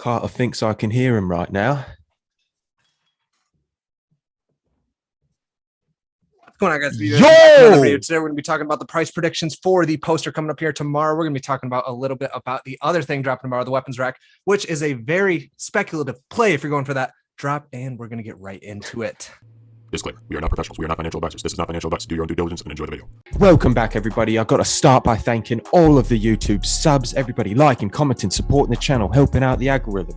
Carter thinks I can hear him right now. What's going on, guys? Yo! Another video. Today we're going to be talking about the price predictions for the poster coming up here tomorrow. We're going to be talking about a little bit about the other thing dropping tomorrow, the weapons rack, which is a very speculative play if you're going for that drop, and we're going to get right into it. Disclaimer, we are not professionals. We are not financial advisors. This is not financial advice. Do your own due diligence and enjoy the video. Welcome back, everybody. I've got to start by thanking all of the YouTube subs, everybody liking, commenting, supporting the channel, helping out the algorithm.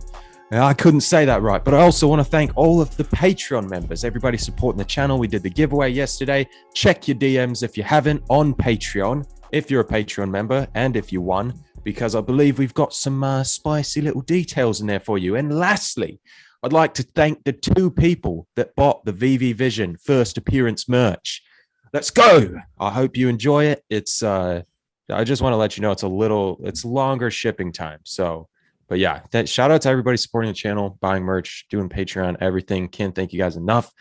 I couldn't say that right, but I also want to thank all of the Patreon members, everybody supporting the channel. We did the giveaway yesterday. Check your DMs if you haven't on Patreon, if you're a Patreon member and if you won, because I believe we've got some spicy little details in there for you. And lastly, I'd like to thank the two people that bought the Veve Vision first appearance merch. Let's go. I hope you enjoy it. It's I just want to let you know it's longer shipping time. So, but yeah, shout out to everybody supporting the channel, buying merch, doing Patreon, everything. Can't thank you guys enough.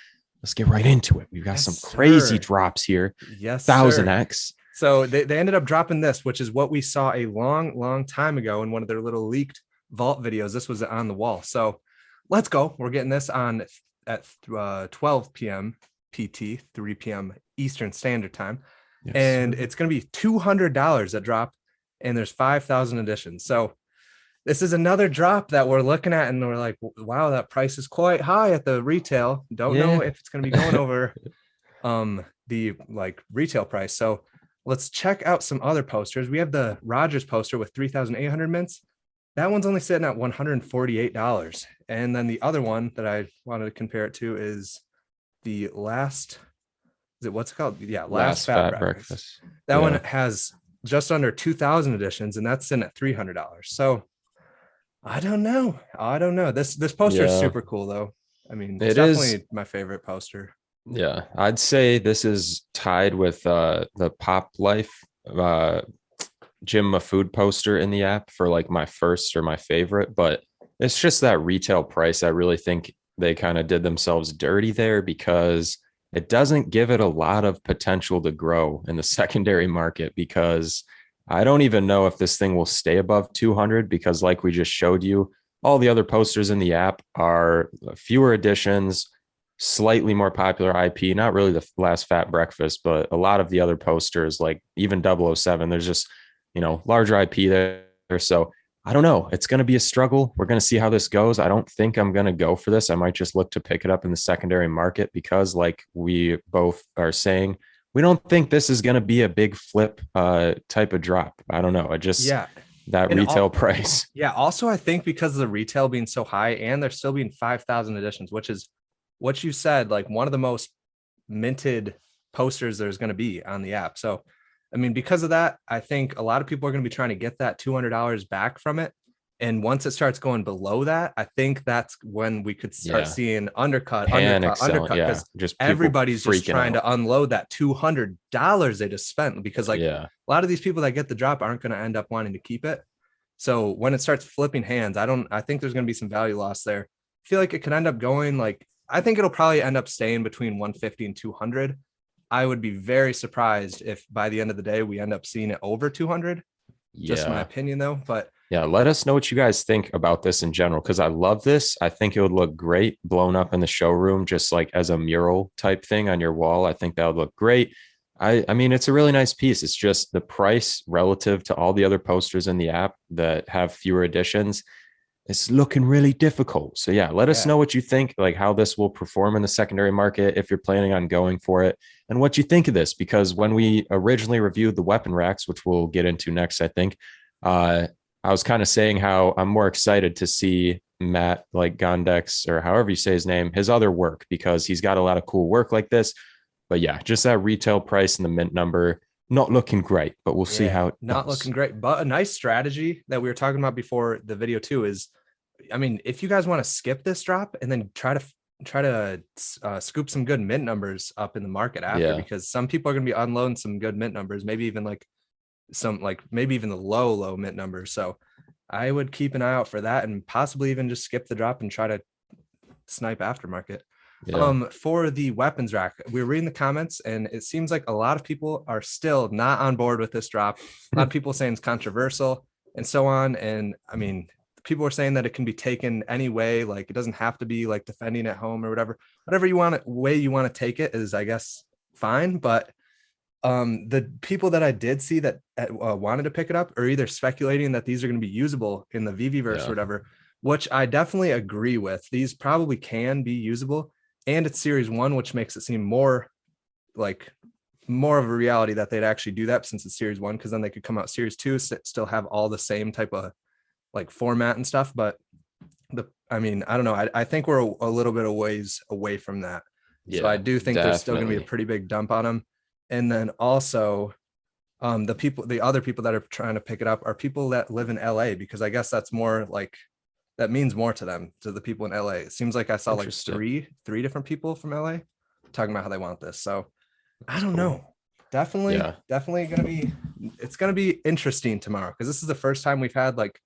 Let's get right into it. We've got some crazy drops here. Yes, 1000x. So they ended up dropping this, which is what we saw a long time ago in one of their little leaked vault videos. This was on the wall. So let's go. We're getting this on at 12 p.m. PT, 3 p.m. Eastern Standard Time. Yes, and it's going to be $200 that drop, and there's 5,000 editions. So this is another drop that we're looking at, and we're like, wow, that price is quite high at the retail. Don't know if it's going to be going over the retail price. So let's check out some other posters. We have the Rogers poster with 3,800 mints. That one's only sitting at $148. And then the other one that I wanted to compare it to is the last Fat Breakfast. That one has just under 2,000 editions, and that's in at $300. So I don't know. This poster is super cool, though. I mean, it's definitely my favorite poster. Yeah, I'd say this is tied with the Pop Life Jim Mafood poster in the app for like my first or my favorite, but it's just that retail price. I really think they kind of did themselves dirty there because it doesn't give it a lot of potential to grow in the secondary market, because I don't even know if this thing will stay above 200, because like we just showed you, all the other posters in the app are fewer editions, slightly more popular IP, not really the last Fat Breakfast, but a lot of the other posters, like even 007, there's just, larger IP there. So I don't know. It's going to be a struggle. We're going to see how this goes. I don't think I'm going to go for this. I might just look to pick it up in the secondary market, because like we both are saying, we don't think this is going to be a big flip type of drop. I don't know. That retail price. Yeah. Also, I think because of the retail being so high, and there still being 5,000 editions, which is what you said, like one of the most minted posters there's going to be on the app. So, I mean, because of that, I think a lot of people are going to be trying to get that $200 back from it. And once it starts going below that, I think that's when we could start seeing undercut, because everybody's just trying to unload that $200 they just spent, because a lot of these people that get the drop aren't going to end up wanting to keep it. So when it starts flipping hands, I think there's going to be some value loss there. I feel like it could end up going I think it'll probably end up staying between 150 and 200. I would be very surprised if by the end of the day we end up seeing it over 200. Just my opinion, though. But yeah, let us know what you guys think about this in general, because I love this. I think it would look great blown up in the showroom, just like as a mural type thing on your wall. I think that would look great. I mean, it's a really nice piece. It's just the price relative to all the other posters in the app that have fewer editions. It's looking really difficult. So yeah, let us know what you think, like how this will perform in the secondary market, if you're planning on going for it, and what you think of this. Because when we originally reviewed the weapon racks, which we'll get into next, I think, I was kind of saying how I'm more excited to see Matt, like Gondek's, or however you say his name, his other work, because he's got a lot of cool work like this. But yeah, just that retail price and the mint number, not looking great, but we'll see how it not does. Looking great. But a nice strategy that we were talking about before the video too is, I mean, if you guys want to skip this drop and then try to scoop some good mint numbers up in the market after, because some people are going to be unloading some good mint numbers, maybe even maybe even the low mint numbers. So I would keep an eye out for that, and possibly even just skip the drop and try to snipe aftermarket. For the weapons rack, we're reading the comments, and it seems like a lot of people are still not on board with this drop. A lot of people saying it's controversial and so on. And I mean, people are saying that it can be taken any way. Like it doesn't have to be like defending at home or whatever you want way you want to take it is, I guess, fine. But the people that I did see that wanted to pick it up are either speculating that these are going to be usable in the VVverse or whatever, which I definitely agree with. These probably can be usable, and it's series 1, which makes it seem more of a reality that they'd actually do that since it's series 1, because then they could come out series 2, still have all the same type of like format and stuff. But I don't know. I think we're a little bit of ways away from that. Yeah, so I do think there's still going to be a pretty big dump on them. And then also the other people that are trying to pick it up are people that live in LA, because I guess that's more like, that means more to them, to the people in LA. It seems like I saw like three different people from LA talking about how they want this. So I don't know. Definitely it's gonna be interesting tomorrow, because this is the first time we've had like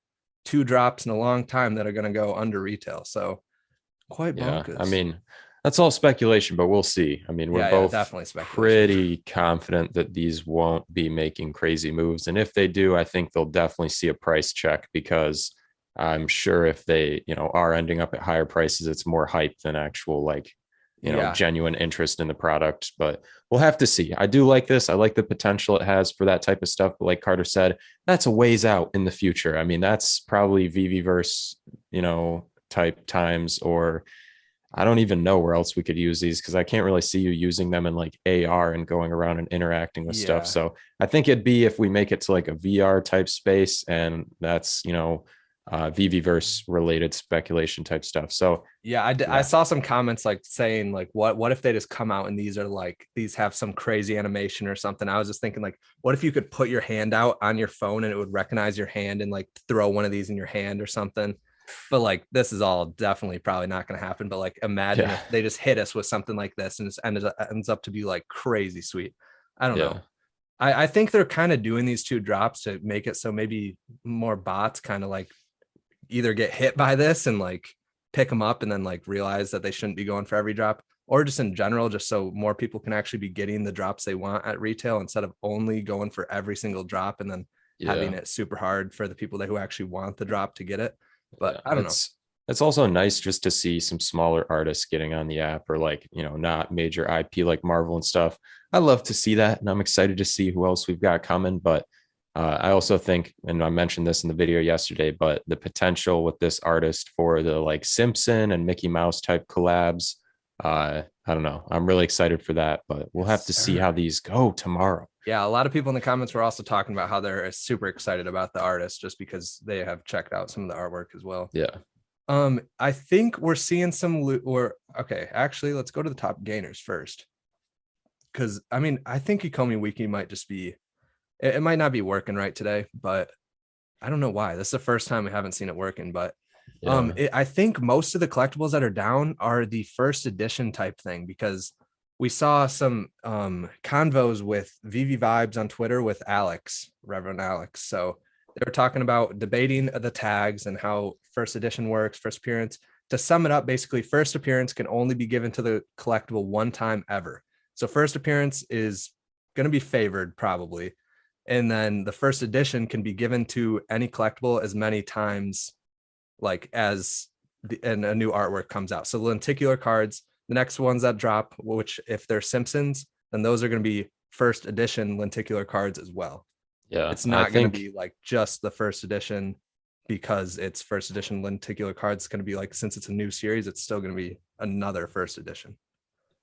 2 drops in a long time that are gonna go under retail. So quite bonkers. I mean, that's all speculation, but we'll see. I mean, we're both definitely pretty confident that these won't be making crazy moves. And if they do, I think they'll definitely see a price check, because I'm sure if they, are ending up at higher prices, it's more hype than actual like, genuine interest in the product. But we'll have to see. I do like this. I like the potential it has for that type of stuff. But like Carter said, that's a ways out in the future. I mean, that's probably VVverse, type times, or I don't even know where else we could use these, because I can't really see you using them in like AR and going around and interacting with stuff. So I think it'd be if we make it to like a VR type space, and that's, VVverse related speculation type stuff. So I saw some comments like saying like, what if they just come out and these have some crazy animation or something. I was just thinking like, what if you could put your hand out on your phone and it would recognize your hand and like throw one of these in your hand or something. But like, this is all definitely probably not going to happen. But like, imagine if they just hit us with something like this and it ends up to be like crazy sweet. I don't know. I think they're kind of doing these 2 drops to make it so maybe more bots kind of like either get hit by this and like pick them up and then like realize that they shouldn't be going for every drop, or just in general, just so more people can actually be getting the drops they want at retail, instead of only going for every single drop and then having it super hard for the people who actually want the drop to get it. But I don't know. It's also nice just to see some smaller artists getting on the app, or like, not major IP like Marvel and stuff. I love to see that, and I'm excited to see who else we've got coming. But I also think, and I mentioned this in the video yesterday, but the potential with this artist for the like Simpson and Mickey Mouse type collabs, I don't know. I'm really excited for that, but we'll have to see how these go tomorrow. Yeah, a lot of people in the comments were also talking about how they're super excited about the artist just because they have checked out some of the artwork as well. Yeah. I think we're seeing some actually, let's go to the top gainers first. Because I think Ecomi WIKI might just be, it might not be working right today, but I don't know why. This is the first time we haven't seen it working, but I think most of the collectibles that are down are the first edition type thing, because we saw some convos with VV Vibes on Twitter with Reverend Alex. So they were talking about debating the tags and how first edition works, first appearance. To sum it up, basically, first appearance can only be given to the collectible one time ever. So first appearance is going to be favored probably. And then the first edition can be given to any collectible as many times like as and a new artwork comes out. So lenticular cards, the next ones that drop, which if they're Simpsons, then those are going to be first edition lenticular cards as well. Yeah. It's not going to be like just the first edition because it's first edition lenticular cards. It's going to be like, since it's a new series, it's still going to be another first edition.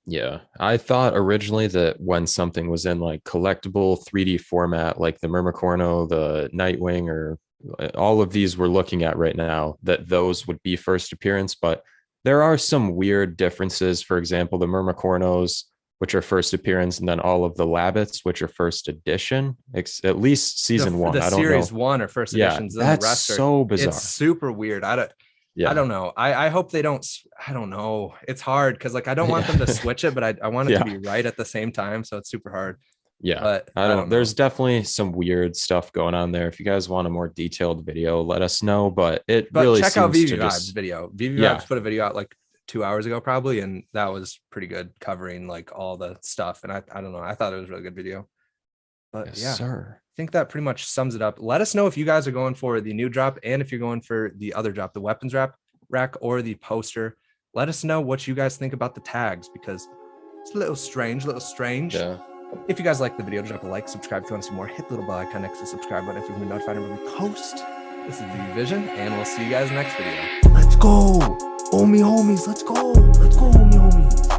Yeah. I thought originally that when something was in like collectible 3D format, like the Myrmicorno, the Nightwing, or all of these we're looking at right now, that those would be first appearance, but there are some weird differences. For example, the Myrmicornos, which are first appearance, and then all of the Labbits, which are first edition, at least season 1. I don't know. Series 1 or first editions. That's the rest so bizarre. It's super weird. I don't know. I hope they don't. I don't know. It's hard because like I don't want them to switch it, but I want it to be right at the same time. So it's super hard. Yeah, but I don't know. There's definitely some weird stuff going on there. If you guys want a more detailed video, let us know. But really check out VV Vibes video. VV Vibes put a video out like 2 hours ago probably, and that was pretty good, covering like all the stuff. And I don't know. I thought it was a really good video. But yes, sir. think that pretty much sums it up. Let us know if you guys are going for the new drop and if you're going for the other drop, the weapons rack or the poster. Let us know what you guys think about the tags, because it's a little strange, Yeah. If you guys like the video, drop a like, subscribe if you want to see more, hit the little bell icon next to the subscribe button if you want to be notified when we post. This is Veve Vision, and we'll see you guys next video. Let's go. Homies, let's go. Let's go, homies.